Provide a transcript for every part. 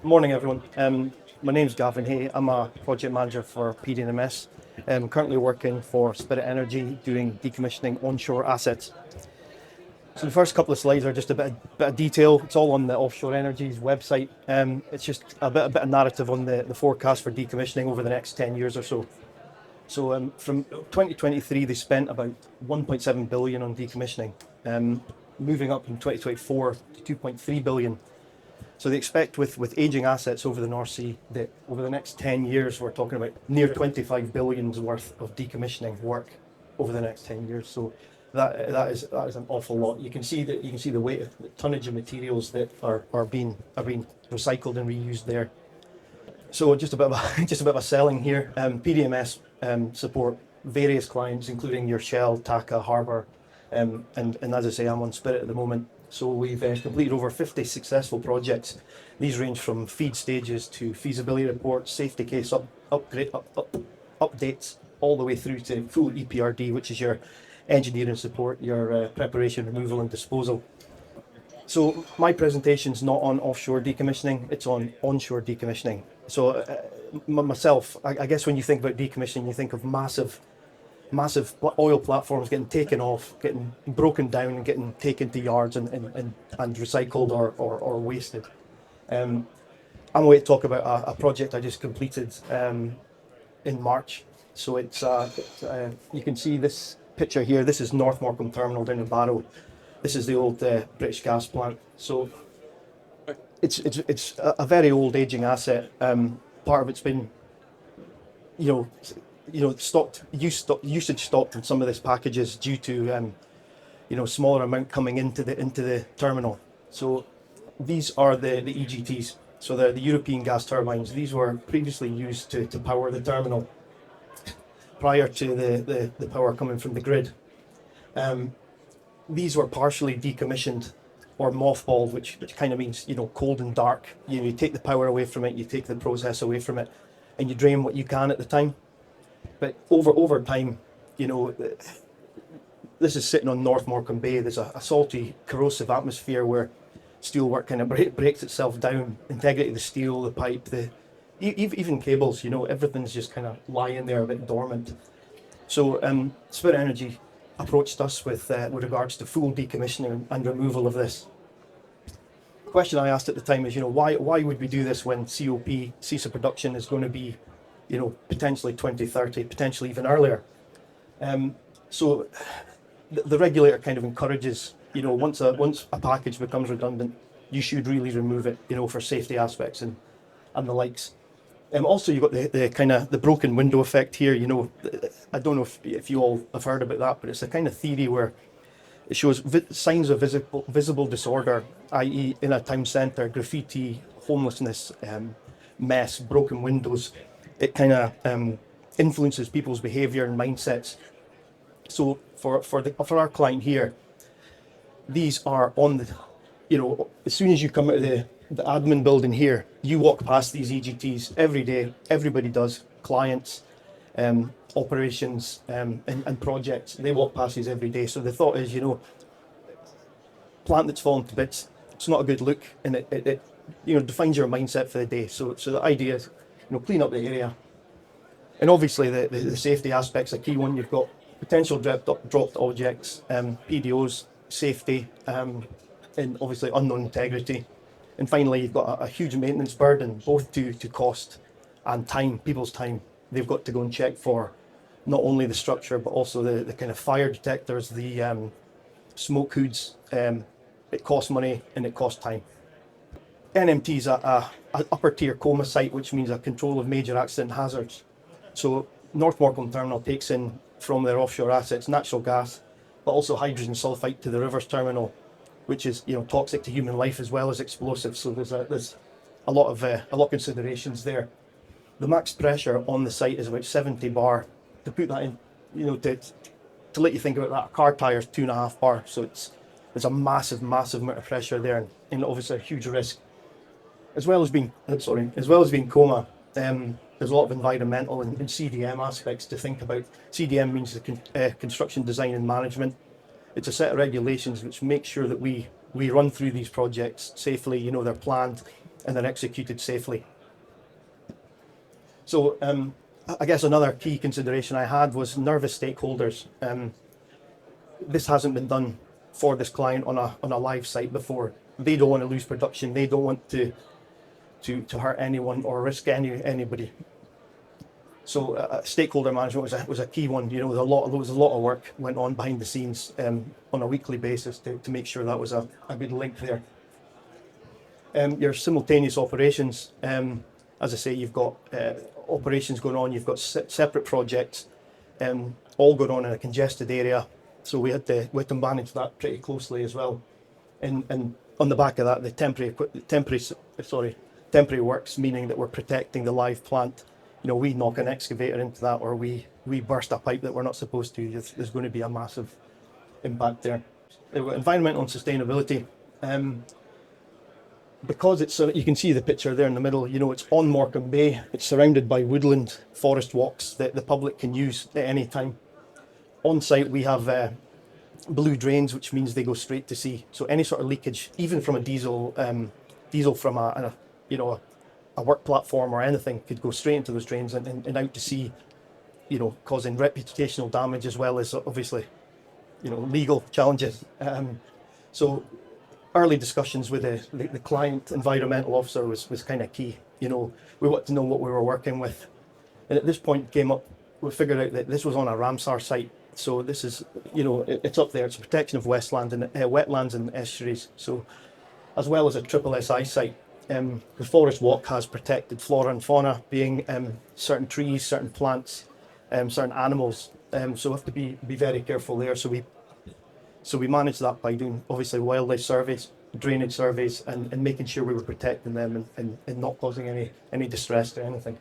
Morning, everyone. My name's Gavin Hay. I'm a project manager for PD&MS. I'm currently working for Spirit Energy doing decommissioning onshore assets. So the first couple of slides are just a bit of detail. It's all on the Offshore Energy's website. It's just a bit of narrative on the forecast for decommissioning over the next 10 years or so. So from 2023, they spent about 1.7 billion on decommissioning, moving up in 2024 to 2.3 billion. So they expect with aging assets over the North Sea that over the next 10 years, we're talking about near 25 billions worth of decommissioning work over the next 10 years. So that is an awful lot. You can see the weight of the tonnage of materials that are being recycled and reused there. So just a bit of a selling here. PD&MS support various clients, including your Shell, TACA, Harbour, and as I say, I'm on Spirit at the moment. So we've completed over 50 successful projects. These range from FEED stages to feasibility reports, safety case updates, all the way through to full EPRD, which is your engineering support, your preparation, removal and disposal. So my presentation's not on offshore decommissioning, it's on onshore decommissioning. So myself, I guess when you think about decommissioning, you think of massive oil platforms getting taken off, getting broken down and getting taken to yards and recycled or wasted. I'm going to talk about a project I just completed in March. So it's you can see this picture here. This is North Morecambe Terminal down in Barrow. This is the old British gas plant. So it's a very old aging asset. Part of it's been, usage stopped in some of these packages due to smaller amount coming into the terminal. So these are the EGTs. So they're the European gas turbines. These were previously used to power the terminal prior to the power coming from the grid. These were partially decommissioned or mothballed, which kind of means cold and dark. You take the power away from it, you take the process away from it, and you drain what you can at the time. But over time, this is sitting on North Morecambe Bay. There's a salty, corrosive atmosphere where steelwork kind of breaks itself down. Integrity of the steel, the pipe, even cables. Everything's just kind of lying there a bit dormant. So Spirit Energy approached us with regards to full decommissioning and removal of this. The question I asked at the time is, why would we do this when COP, cease of production, is going to be potentially 2030, potentially even earlier. So the regulator kind of encourages, once a package becomes redundant, you should really remove it, for safety aspects and the likes. Also, you've got the kind of the broken window effect here. I don't know if you all have heard about that, but it's a kind of theory where it shows signs of visible disorder, i.e. in a town centre, graffiti, homelessness, mess, broken windows. It kind of influences people's behaviour and mindsets. So for our client here, these are on the, as soon as you come out of the admin building here, you walk past these EGTs every day. Everybody does. Clients, operations, and projects. They walk past these every day. So the thought is, plant that's fallen to bits, it's not a good look, and it defines your mindset for the day. So the idea is, clean up the area. And obviously the safety aspect's a key one. You've got potential dropped objects, PDOs, safety, and obviously unknown integrity. And finally, you've got a huge maintenance burden, both to cost and time, people's time. They've got to go and check for not only the structure, but also the kind of fire detectors, the smoke hoods. It costs money and it costs time. NMT is a upper tier COMAH site, which means a control of major accident hazards. So North Morecambe Terminal takes in from their offshore assets natural gas, but also hydrogen sulfide to the Rivers Terminal, which is toxic to human life as well as explosive. So there's a lot of considerations there. The max pressure on the site is about 70 bar. To put that in, to let you think about that, a car tire is 2.5 bar. So there's a massive amount of pressure there, and obviously a huge risk. As well as being COMAH, there's a lot of environmental and CDM aspects to think about. CDM means the construction design and management. It's a set of regulations which make sure that we run through these projects safely. They're planned, and they're executed safely. So I guess another key consideration I had was nervous stakeholders. This hasn't been done for this client on a live site before. They don't want to lose production. They don't want to hurt anyone or risk anybody. So stakeholder management was a key one. You know, there was a lot of work went on behind the scenes on a weekly basis to make sure that was a good link there. Your simultaneous operations, as I say, you've got operations going on. You've got separate projects, all going on in a congested area. So we had to manage that pretty closely as well. And on the back of that, the temporary works, meaning that we're protecting the live plant. You know, we knock an excavator into that, or we burst a pipe that we're not supposed to. There's going to be a massive impact there. Environmental and sustainability. Because it's, you can see the picture there in the middle, you know, it's on Morecambe Bay. It's surrounded by woodland forest walks that the public can use at any time. On site, we have blue drains, which means they go straight to sea. So any sort of leakage, even from a diesel from a work platform or anything, could go straight into those drains and out to sea, you know, causing reputational damage as well as obviously, you know, legal challenges. So early discussions with the client environmental officer was kind of key. You know, we wanted to know what we were working with. And at this point we figured out that this was on a Ramsar site. So this is, you know, it's up there. It's protection of wetlands and estuaries. So as well as a triple SI site. The forest walk has protected flora and fauna, being certain trees, certain plants, certain animals. So we have to be very careful there. So we managed that by doing obviously wildlife surveys, drainage surveys, and making sure we were protecting them and not causing any distress or anything.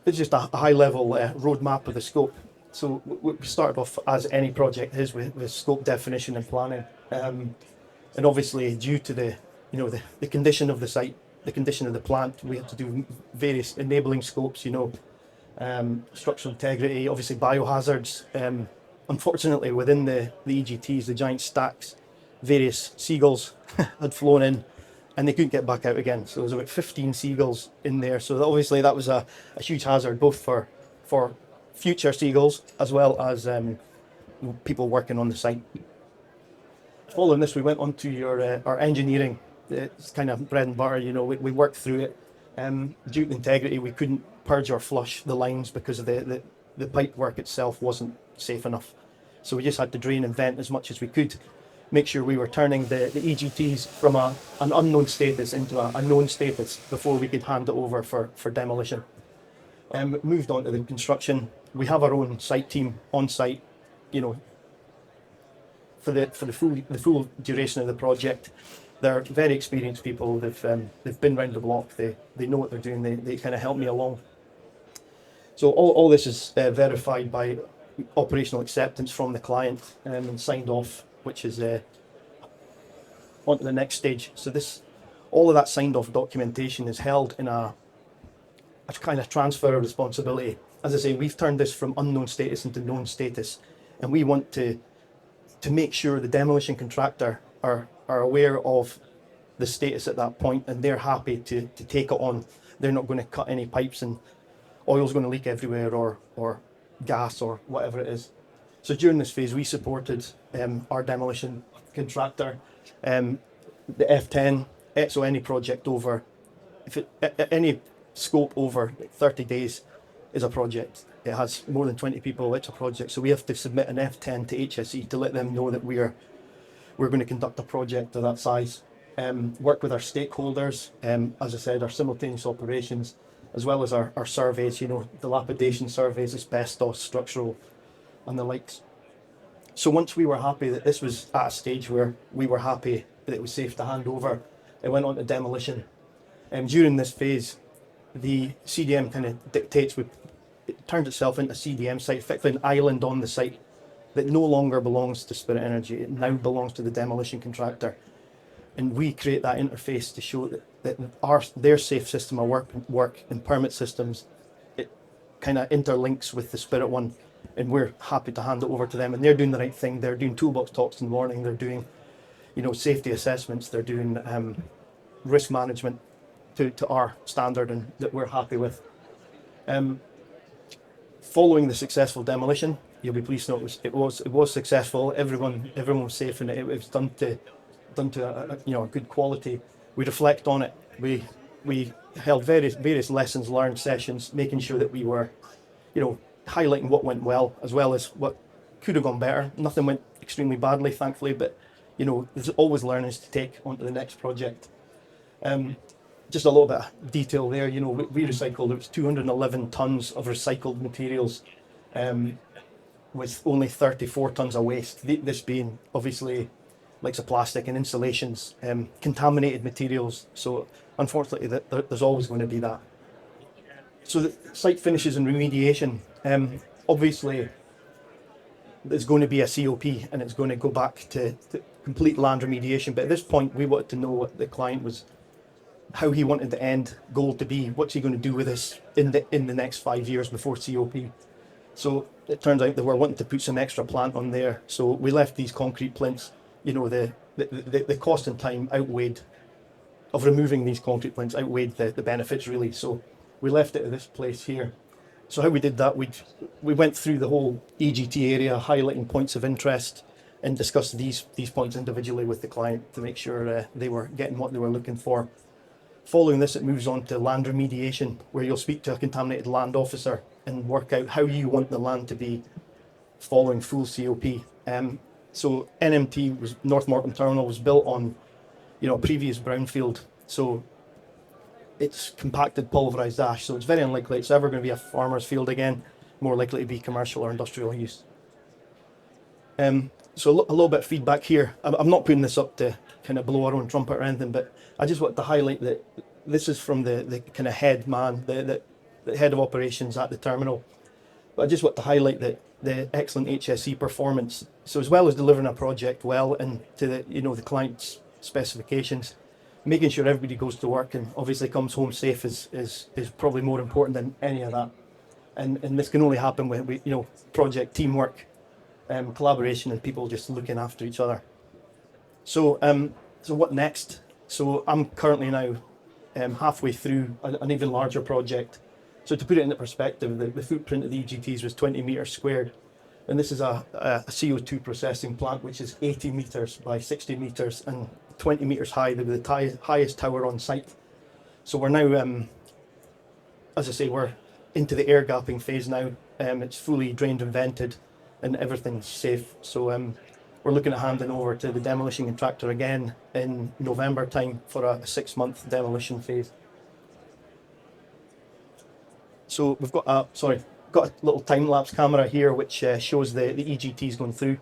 It's just a high level roadmap of the scope. So we started off, as any project is, with scope definition and planning. And obviously due to the condition of the site, the condition of the plant, we had to do various enabling scopes, you know, structural integrity, obviously biohazards. Unfortunately, within the EGTs, the giant stacks, various seagulls had flown in and they couldn't get back out again. So there was about 15 seagulls in there. So obviously that was a huge hazard, both for future seagulls as well as people working on the site. Following this, we went on to our engineering. It's kind of bread and butter, you know, we worked through it. Due to integrity, we couldn't purge or flush the lines because of the pipe work itself wasn't safe enough. So we just had to drain and vent as much as we could, make sure we were turning the EGTs from an unknown status into a known status before we could hand it over for demolition. Moved on to the construction. We have our own site team on site, you know, for the full duration of the project. They're very experienced people. They've been round the block. They know what they're doing. They kind of help me along. So all this is verified by operational acceptance from the client and signed off, which is on to the next stage. So all of that signed off documentation is held in a kind of transfer of responsibility. As I say, we've turned this from unknown status into known status, and we want to make sure the demolition contractor are aware of the status at that point, and they're happy to take it on. They're not going to cut any pipes and oil's going to leak everywhere or gas or whatever it is. So during this phase, we supported our demolition contractor, the F10. So any project over, any scope over 30 days is a project. It has more than 20 people, it's a project. So we have to submit an F10 to HSE to let them know that we're going to conduct a project of that size. Work with our stakeholders, as I said, our simultaneous operations, as well as our surveys, you know, dilapidation surveys, asbestos, structural, and the likes. So once we were happy that this was at a stage where we were happy that it was safe to hand over, it went on to demolition. During this phase, the CDM kind of dictates, it turns itself into a CDM site, effectively an island on the site that no longer belongs to Spirit Energy. It now belongs to the demolition contractor. And we create that interface to show that their safe system of work and permit systems, it kind of interlinks with the Spirit one, and we're happy to hand it over to them. And they're doing the right thing. They're doing toolbox talks in the morning. They're doing, you know, safety assessments. They're doing risk management. to our standard and that we're happy with. Following the successful demolition, you'll be pleased to know it was successful. Everyone was safe, and it was done to a good quality. We reflect on it. We held various lessons learned sessions, making sure that we were, highlighting what went well as what could have gone better. Nothing went extremely badly, thankfully, but there's always learnings to take onto the next project. Just a little bit of detail there. We recycled, it was 211 tons of recycled materials, with only 34 tons of waste. This being obviously likes of plastic and insulations, contaminated materials. So unfortunately, there's always going to be that. So the site finishes and remediation. Obviously, there's going to be a COP, and it's going to go back to complete land remediation. But at this point, we wanted to know what the client was, how he wanted the end goal to be. What's he going to do with this in the next 5 years before COP? So it turns out that we're wanting to put some extra plant on there. So we left these concrete plinths. The cost and time of removing these concrete plinths outweighed the benefits, really. So we left it at this place here. So how we did that, we went through the whole EGT area, highlighting points of interest, and discussed these points individually with the client to make sure they were getting what they were looking for. Following this, it moves on to land remediation, where you'll speak to a contaminated land officer and work out how you want the land to be following full COP. So NMT North Morecambe Terminal was built on, a previous brownfield. So it's compacted pulverized ash. So it's very unlikely it's ever going to be a farmer's field again. More likely to be commercial or industrial use. So a little bit of feedback here. I'm not putting this up to kind of blow our own trumpet or anything, but I just want to highlight that this is from the kind of head man, the head of operations at the terminal. But I just want to highlight that the excellent HSE performance. So as well as delivering a project well and to the client's specifications, making sure everybody goes to work and obviously comes home safe is probably more important than any of that. And this can only happen with project teamwork, collaboration, and people just looking after each other. So what next? So I'm currently now halfway through an even larger project. So to put it into perspective, the footprint of the EGTs was 20 metres squared. And this is a CO2 processing plant, which is 80 metres by 60 metres and 20 metres high, the highest tower on site. So we're now, as I say, we're into the air gapping phase now. It's fully drained and vented, and everything's safe. So we're looking at handing over to the demolition contractor again in November time for a 6-month demolition phase. So we've got a little time-lapse camera here which shows the EGTs going through.